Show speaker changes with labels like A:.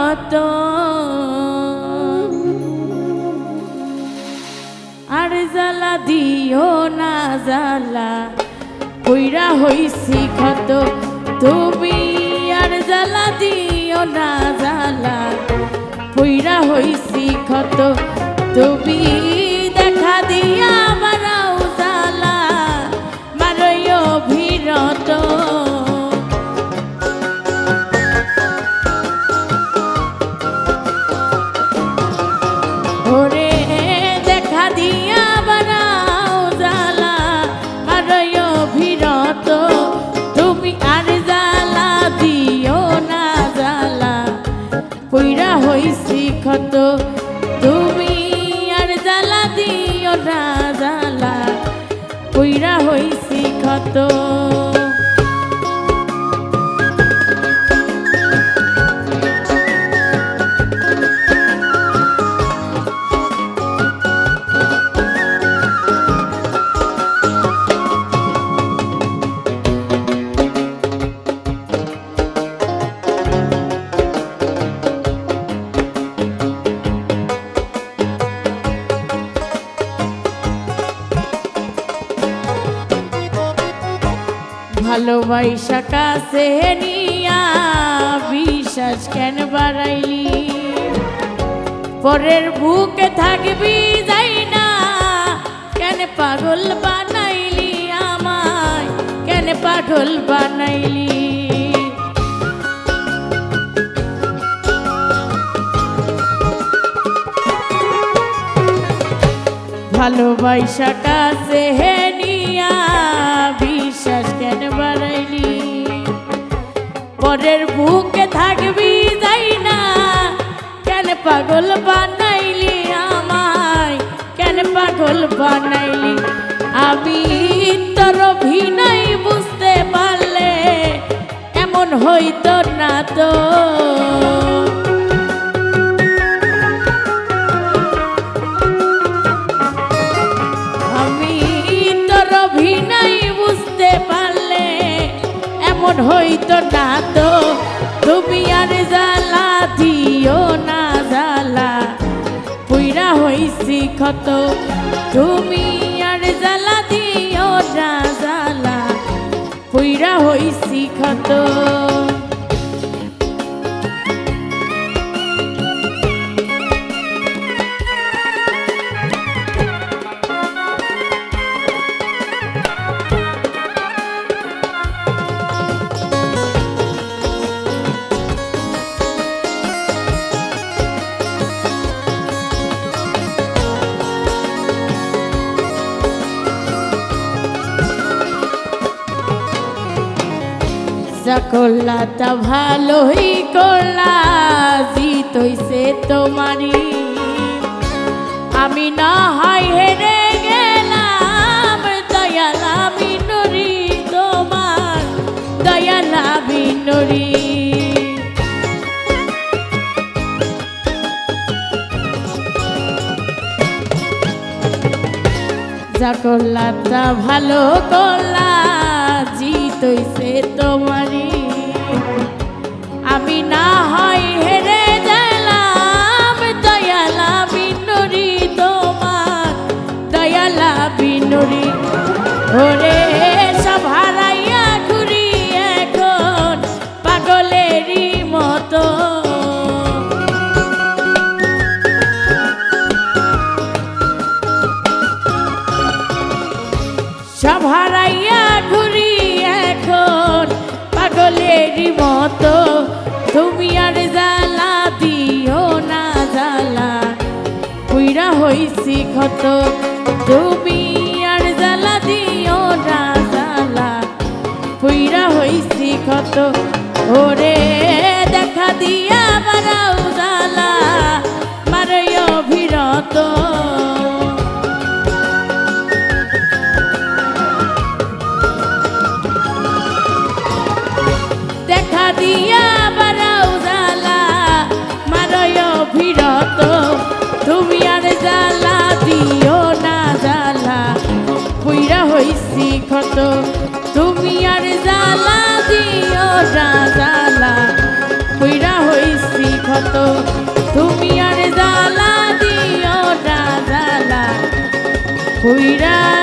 A: বিরত আর জ্বালা দিও না জ্বালা কইরা হইছি ক্ষত তুমি আর জ্বালা দিও না জ্বালা কইরা হইছি ক্ষত তুমি দেখা দিয়া মারাও জ্বালা মারইও বিরত ওরে দেখা দিয়া বানাও জ্বালা মারইও বিরত তুমি আর জ্বালা দিও না জ্বালা কইরা হইছি ক্ষত তুমি আর জ্বালা দিও না জ্বালা কইরা হইছি ক্ষত ভালোবাসা কাছে নিয়া বিশ্বাস কেন বাড়াইলি পরের বুকে থাকবি যাই না কেন পাগল বানাইলি আমায় কেন পাগল বানাইলি ভালোবাসা কাছে নিয়া বিশ্বাস কেন বাড়াইলি পরের বুকে থাকবি যাই না কেন পাগল বানাইলি আমায় কেন পাগল বানাইলি আমি তোর অভিনয় বুঝতে পারলে এমন হইতো না তো হইতো না তো তুমি আর জ্বালা দিও না জ্বালা পুইরা হইছি ক্ষত তুমি আর জ্বালা দিও না জ্বালা পুইরা হইছি ক্ষত যা করলা তা ভালোই করলা জিত হইছে তোমারই আমি না হয় হেরে গেলাম দয়ালা বিনুরি তোমার দয়ালা বিনুরি যা করলা তা ভালো করলা জিত হইছে তোমারই আমি না হয় হেরে গেলাম দয়ালা বিনুরি তোমার দয়ালা বিনুরি ওরে সব হারাইয়া ঘুরি এখন পাগলেরই মতো সব হারাইয়া ঘুরি এখন পাগলেরই মতো তুমি আর জ্বালা দিও না জ্বালা পুইরা হইছি ক্ষত তুমি আর জ্বালা দিও না জ্বালা পুইরা হইছি ক্ষত ওরে দেখা দিয়া বারাও জ্বালা মারইও বিরত দেখা দিয়া বারাও জ্বালা মারইও বিরত তুমি আর জ্বালা দিও না জ্বালা পুইরা হইছি ক্ষত তুমি আর জ্বালা দিও না জ্বালা পুইরা হইছি ক্ষত। কইরা